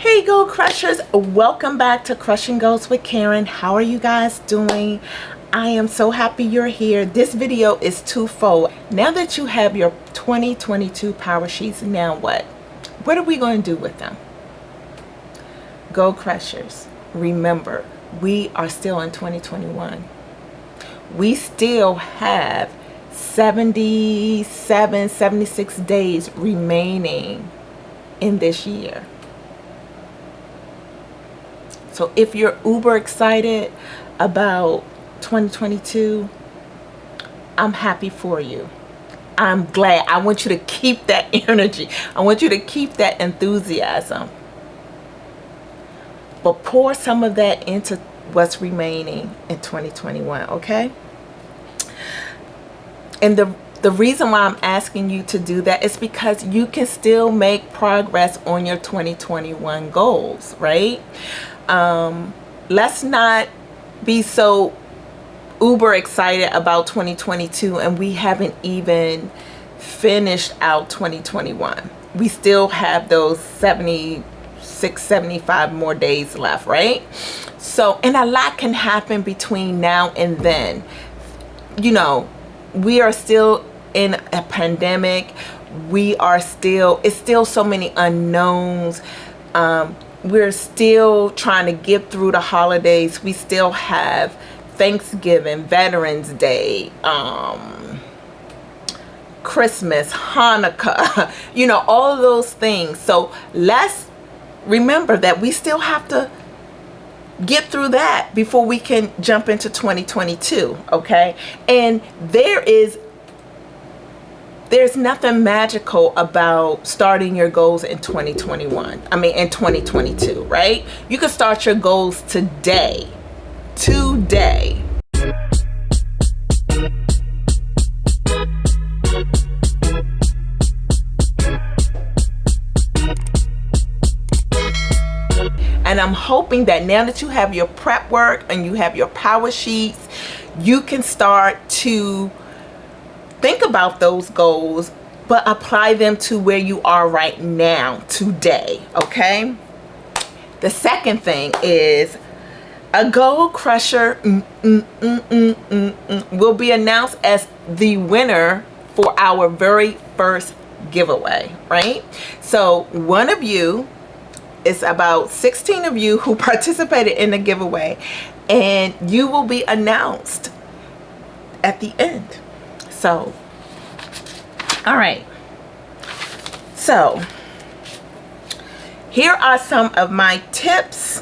Hey Goal Crushers, welcome back to Crushing Goals with Karen. How are you guys doing? I am so happy you're here. This video is twofold. Now that you have your 2022 Power Sheets, now what? What are we going to do with them? Goal Crushers, remember, we are still in 2021. We still have 76 days remaining in this year. So if you're uber excited about 2022, I'm happy for you. I'm glad. I want you to keep that energy. I want you to keep that enthusiasm. But pour some of that into what's remaining in 2021, okay? And the reason why I'm asking you to do that is because you can still make progress on your 2021 goals, right? Let's not be so uber excited about 2022 and we haven't even finished out 2021. We still have those 75 more days left, right? So, and a lot can happen between now and then. You know, we are still in a pandemic. It's still so many unknowns. We're still trying to get through the holidays. We still have Thanksgiving, Veterans Day, Christmas, Hanukkah, you know, all of those things. So let's remember that we still have to get through that before we can jump into 2022, okay? And there's nothing magical about starting your goals in 2022, right? You can start your goals today. And I'm hoping that now that you have your prep work and you have your Power Sheets, you can start to think about those goals, but apply them to where you are right now, today, okay? The second thing is a Goal Crusher will be announced as the winner for our very first giveaway, right? So one of you, it's about 16 of you who participated in the giveaway, and you will be announced at the end. So, all right. So, here are some of my tips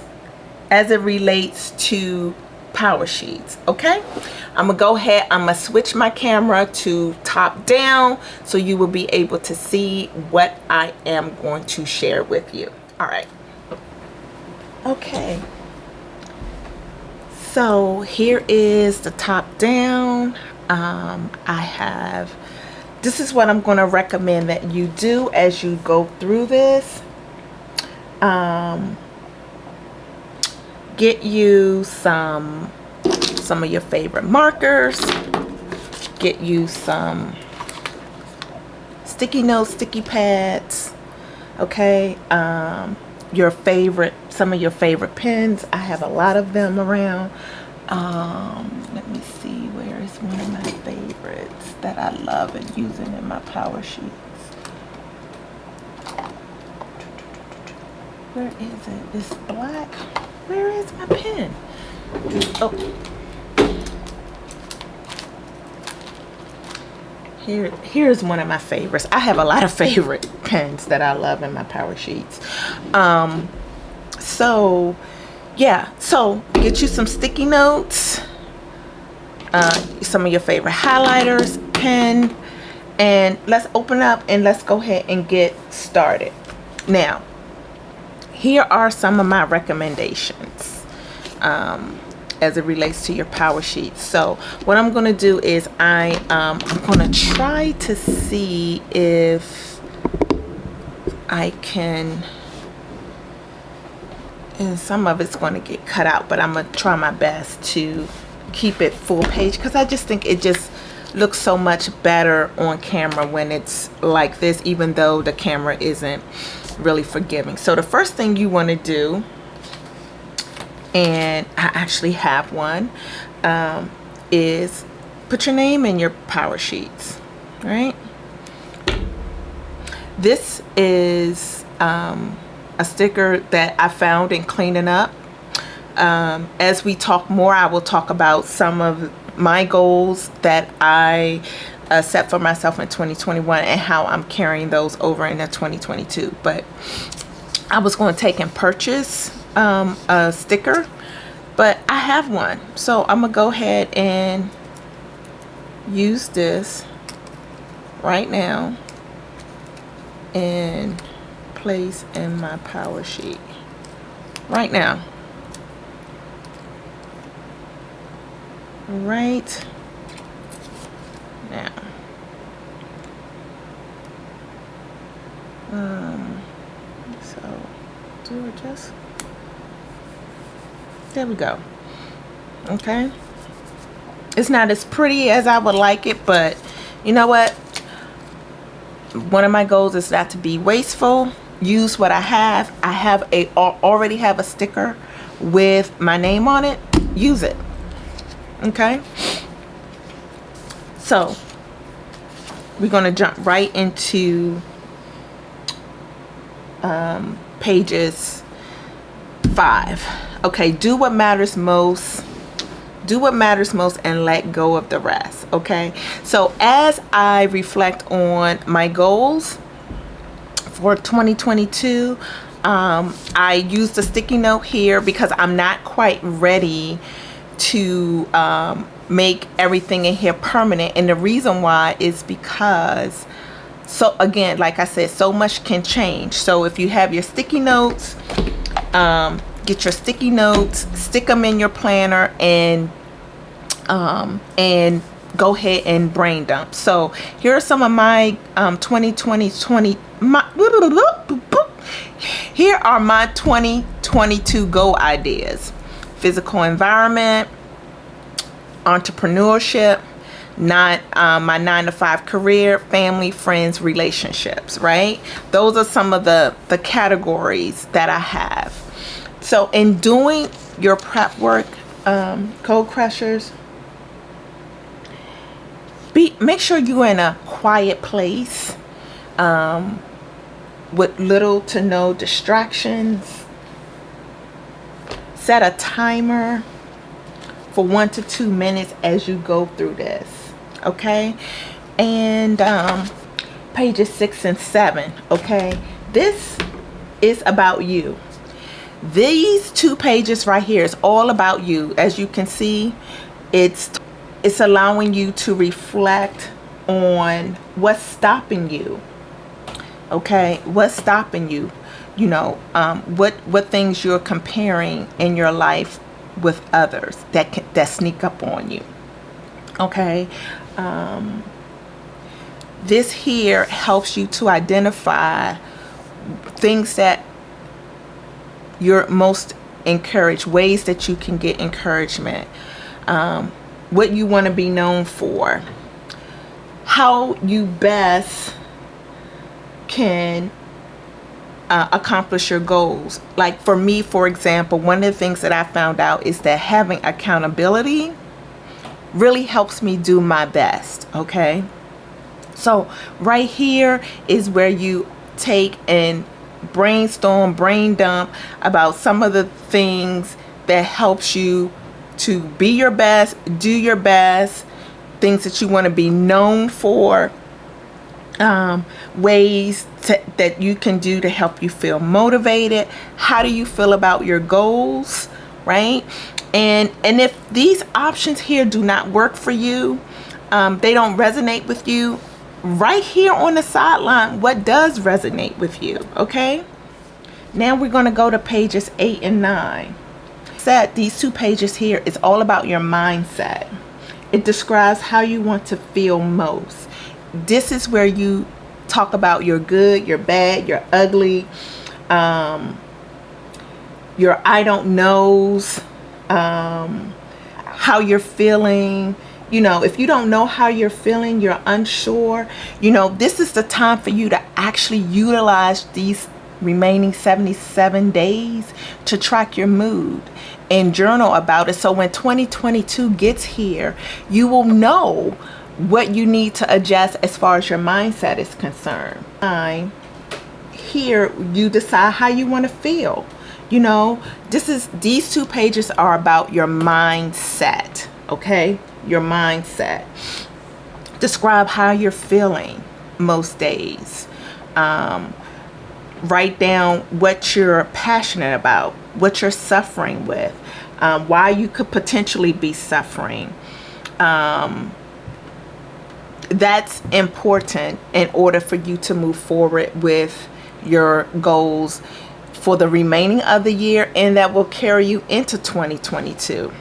as it relates to Power Sheets, okay? I'm gonna go ahead, I'm gonna switch my camera to top down so you will be able to see what I am going to share with you. All right. Okay. So here is the top down. This is what I'm going to recommend that you do as you go through this. Get you some of your favorite markers. Get you some sticky notes, sticky pads. Okay. Some of your favorite pens. I have a lot of them around. Let me see, where is one of my favorites that I love and using in my Power Sheets? Where is it? It's black. Where is my pen? Oh. Here's one of my favorites. I have a lot of favorite pens that I love in my Power Sheets. So yeah, so get you some sticky notes, some of your favorite highlighters, pen, and let's open up and let's go ahead and get started. Now, here are some of my recommendations as it relates to your Power Sheets. So what I'm going to do is I'm going to try to see if I can, and some of it's going to get cut out, but I'm going to try my best to keep it full page because I just think it just looks so much better on camera when it's like this, even though the camera isn't really forgiving. So the first thing you want to do, and I actually have one, is put your name in your PowerSheets, right? This is a sticker that I found in cleaning up. As we talk more, I will talk about some of my goals that I set for myself in 2021 and how I'm carrying those over into 2022. But I was going to take and purchase a sticker, but I have one, so I'm gonna go ahead and use this right now and place in my PowerSheet right now. Right now. So do it just, there we go. Okay, it's not as pretty as I would like it, but you know what, one of my goals is not to be wasteful. Use what I have. Already have a sticker with my name on it. Use it. Okay, so we're going to jump right into pages 5. Okay, do what matters most. Do what matters most and let go of the rest. Okay, so as I reflect on my goals for 2022, I used a sticky note here because I'm not quite ready to make everything in here permanent. And the reason why is because, so again, like I said, so much can change. So if you have your sticky notes, get your sticky notes, stick them in your planner, and go ahead and brain dump. So here are some of my 2022 goal ideas. Physical environment, entrepreneurship, not my 9-to-5 career, family, friends, relationships, right? Those are some of the categories that I have. So in doing your prep work, Goal Krushers, make sure you're in a quiet place with little to no distractions. Set a timer for 1 to 2 minutes as you go through this. Okay, and pages 6 and 7. Okay, this is about you. These 2 pages right here is all about you. As you can see, it's allowing you to reflect on what's stopping you. Okay, what's stopping you? You know, what things you're comparing in your life with others that sneak up on you. Okay, this here helps you to identify things that you're most encouraged, ways that you can get encouragement, what you want to be known for, how you best can accomplish your goals. Like for me, for example, one of the things that I found out is that having accountability really helps me do my best. Okay, so right here is where you take and brainstorm, brain dump about some of the things that helps you to be your best, do your best, things that you want to be known for, ways that you can do to help you feel motivated. How do you feel about your goals, right? And if these options here do not work for you, they don't resonate with you, right here on the sideline what does resonate with you. Okay, now we're going to go to pages 8 and 9. These 2 pages here is all about your mindset. It describes how you want to feel most. This is where you talk about your good, your bad, your ugly, your I don't knows, how you're feeling. You know, if you don't know how you're feeling, you're unsure, you know, this is the time for you to actually utilize remaining 77 days to track your mood and journal about it. So when 2022 gets here, you will know what you need to adjust as far as your mindset is concerned. Here you decide how you want to feel. You know, these 2 pages are about your mindset. Okay, your mindset. Describe how you're feeling most days. Write down what you're passionate about, what you're suffering with, why you could potentially be suffering. That's important in order for you to move forward with your goals for the remaining of the year, and that will carry you into 2022.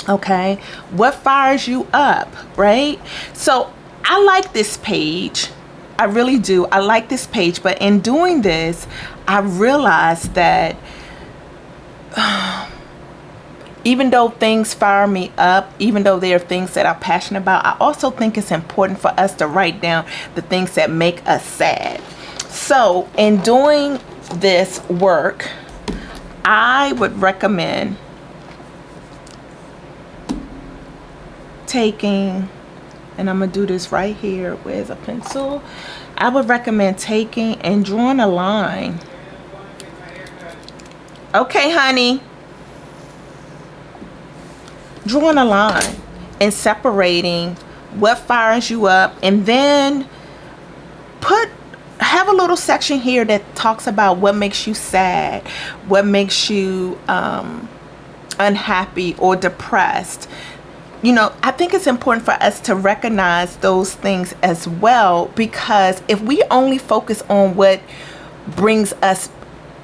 Okay, what fires you up, right? So I like this page. I really do. I like this page, but in doing this, I realized that even though things fire me up, even though there are things that I'm passionate about, I also think it's important for us to write down the things that make us sad. So in doing this work, I would recommend taking, and I'm gonna do this right here, where's a pencil? I would recommend taking and drawing a line. Okay, honey. Drawing a line and separating what fires you up, and then have a little section here that talks about what makes you sad, what makes you unhappy or depressed. You know, I think it's important for us to recognize those things as well, because if we only focus on what brings us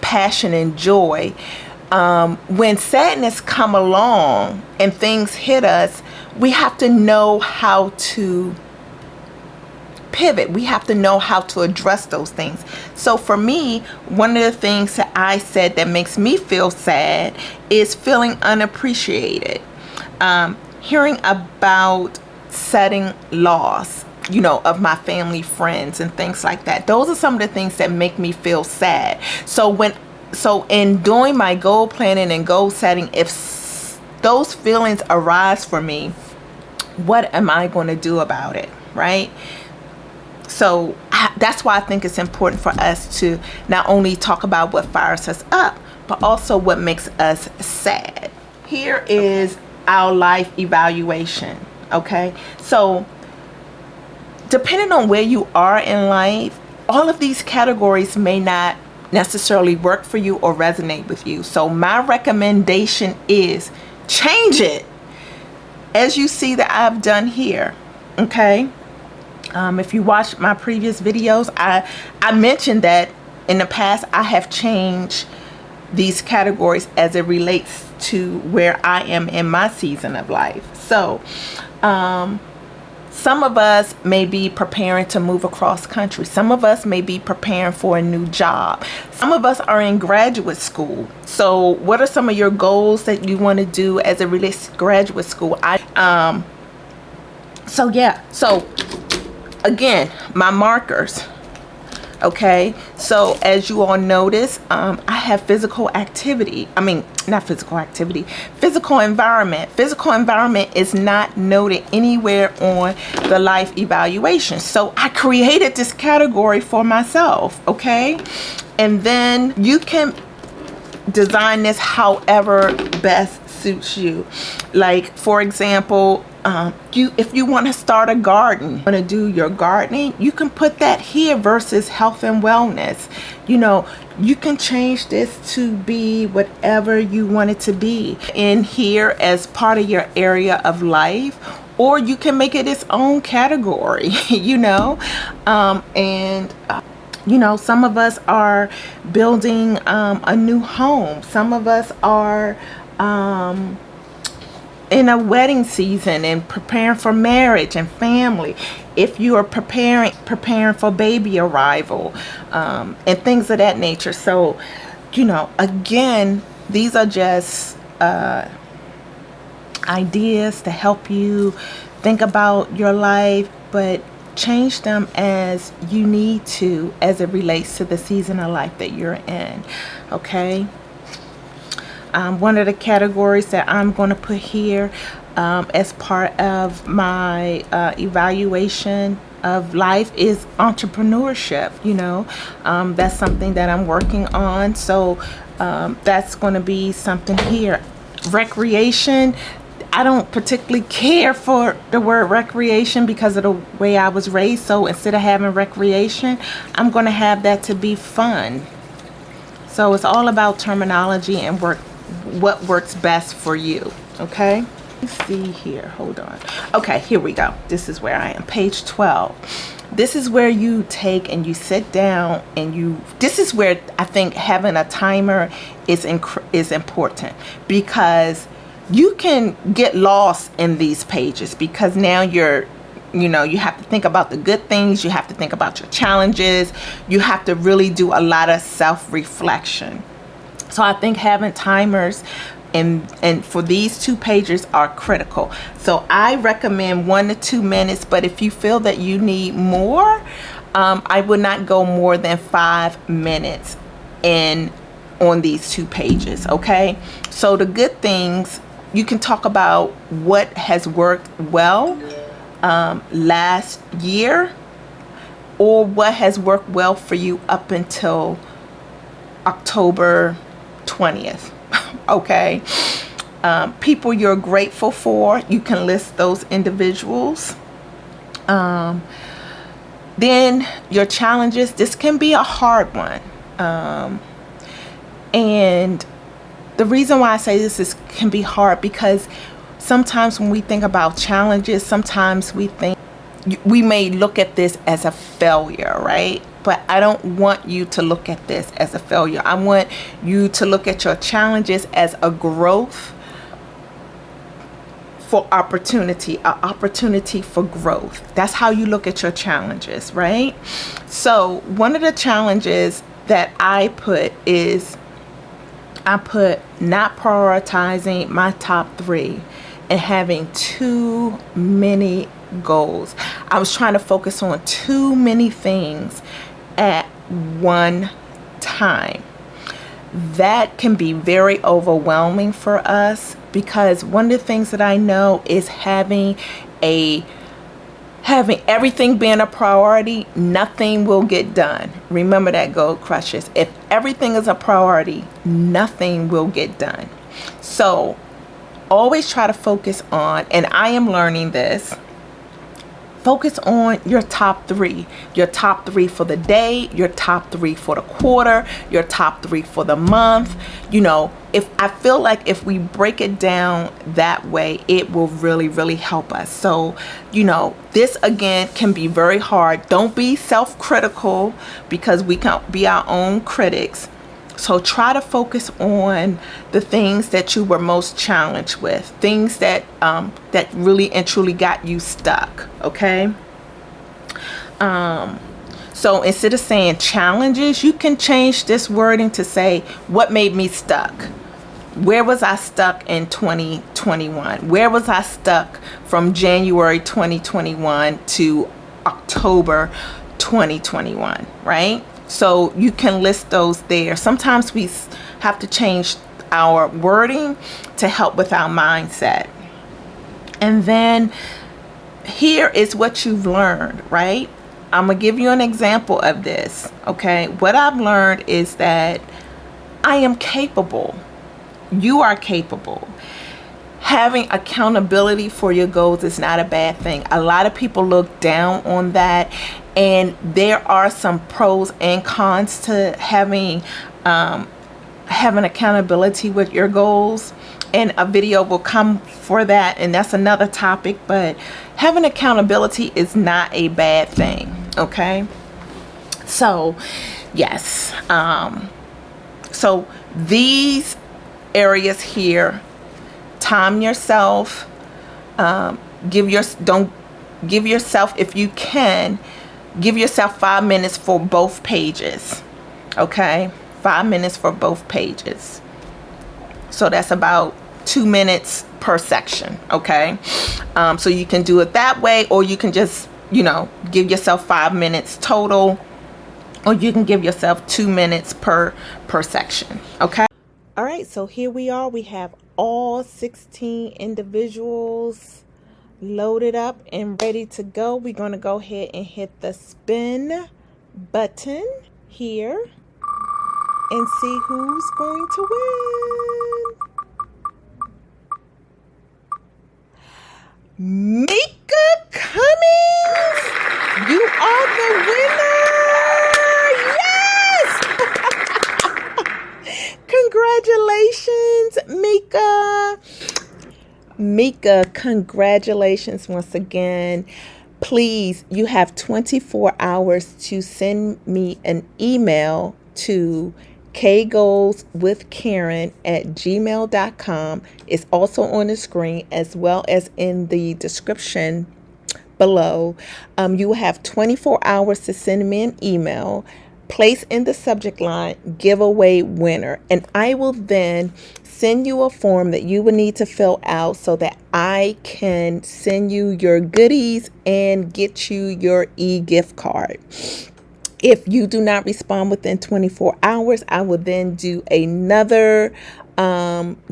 passion and joy, when sadness come along and things hit us, we have to know how to pivot. We have to know how to address those things. So for me, one of the things that I said that makes me feel sad is feeling unappreciated. Hearing about sudden loss, you know, of my family, friends, and things like that. Those are some of the things that make me feel sad. So in doing my goal planning and goal setting, if those feelings arise for me, what am I going to do about it, right? So that's why I think it's important for us to not only talk about what fires us up, but also what makes us sad. Here is our life evaluation. Okay, so depending on where you are in life, all of these categories may not necessarily work for you or resonate with you. So my recommendation is change it, as you see that I've done here. Okay, if you watched my previous videos, I mentioned that in the past I have changed these categories as it relates to where I am in my season of life. So some of us may be preparing to move across country. Some of us may be preparing for a new job. Some of us are in graduate school. So what are some of your goals that you want to do as it relates to graduate school? So again, my markers. Okay, so as you all notice, I have physical activity. I mean, not physical activity, physical environment. Physical environment is not noted anywhere on the life evaluation. So I created this category for myself, okay? And then you can design this however best suits you. Like, for example, if you want to start a garden, want to do your gardening, you can put that here versus health and wellness. You know, you can change this to be whatever you want it to be in here as part of your area of life, or you can make it its own category, you know. You know, some of us are building a new home. Some of us are in a wedding season and preparing for marriage and family. If you are preparing for baby arrival, and things of that nature. So, you know, again, these are just ideas to help you think about your life, but change them as you need to, as it relates to the season of life that you're in. Okay. One of the categories that I'm going to put here as part of my evaluation of life is entrepreneurship. You know, that's something that I'm working on. So that's going to be something here. Recreation. I don't particularly care for the word recreation because of the way I was raised. So instead of having recreation, I'm going to have that to be fun. So it's all about terminology and what works best for you. Okay. Let's see here. Hold on. Okay, here we go. This is where I am. Page 12. This is where you take and you sit down and this is where I think having a timer is important, because you can get lost in these pages because now you have to think about the good things. You have to think about your challenges. You have to really do a lot of self-reflection. So I think having timers and for these 2 pages are critical. So I recommend 1 to 2 minutes, but if you feel that you need more, I would not go more than 5 minutes on these 2 pages. Okay. So the good things, you can talk about what has worked well last year, or what has worked well for you up until October 20th. Okay. People you're grateful for, you can list those individuals. Then your challenges. This can be a hard one. And the reason why I say this can be hard, because sometimes when we think about challenges, sometimes we may look at this as a failure, right? But I don't want you to look at this as a failure. I want you to look at your challenges as a growth for opportunity, an opportunity for growth. That's how you look at your challenges, right? So one of the challenges that I put not prioritizing my top 3 and having too many goals. I was trying to focus on too many things at one time. That can be very overwhelming for us, because one of the things that I know is having everything being a priority, nothing will get done. Remember that, Goal Krushers. If everything is a priority, nothing will get done. So always try to focus on, and I am learning this, focus on your top 3. Your top 3 for the day, your top 3 for the quarter, your top 3 for the month. You know, if I feel like if we break it down that way, it will really, really help us. So, you know, this again can be very hard. Don't be self-critical, because we can be our own critics. So try to focus on the things that you were most challenged with, things that that really and truly got you stuck. Okay. So instead of saying challenges, you can change this wording to say, what made me stuck? Where was I stuck in 2021? Where was I stuck from January 2021 to October 2021, right? So you can list those there. Sometimes we have to change our wording to help with our mindset. And then here is what you've learned, right? I'm going to give you an example of this, okay? What I've learned is that I am capable. You are capable. Having accountability for your goals is not a bad thing. A lot of people look down on that, and there are some pros and cons to having accountability with your goals, and a video will come for that, and that's another topic. But having accountability is not a bad thing. Okay, so yes, so these areas here, time yourself, give yourself, if you can, give yourself 5 minutes for both pages. Okay, 5 minutes for both pages. So that's about 2 minutes per section. Okay, so you can do it that way, or you can just, give yourself 5 minutes total, or you can give yourself 2 minutes per section. Okay. All right, so here we are. We have all 16 individuals loaded up and ready to go. We're going to go ahead and hit the spin button here and see who's going to win. Mika Cummings, you are the winner. Congratulations, Mika. Mika, congratulations once again. Please, you have 24 hours to send me an email to kgoalswithkaren@gmail.com. It's also on the screen as well as in the description below. You will have 24 hours to send me an email. Place in the subject line giveaway winner, and I will then send you a form that you will need to fill out so that I can send you your goodies and get you your e-gift card. If you do not respond within 24 hours, I will then do another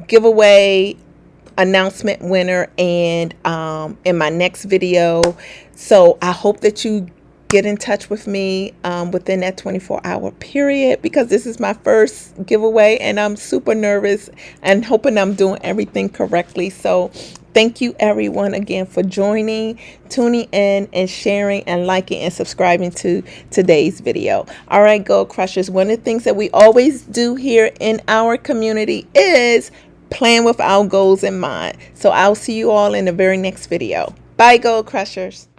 giveaway announcement winner and in my next video. So I hope that you get in touch with me within that 24-hour period, because this is my first giveaway and I'm super nervous and hoping I'm doing everything correctly. So thank you everyone again for joining, tuning in, and sharing and liking and subscribing to today's video. All right, Goal Krushers, one of the things that we always do here in our community is plan with our goals in mind. So I'll see you all in the very next video. Bye, Goal Krushers.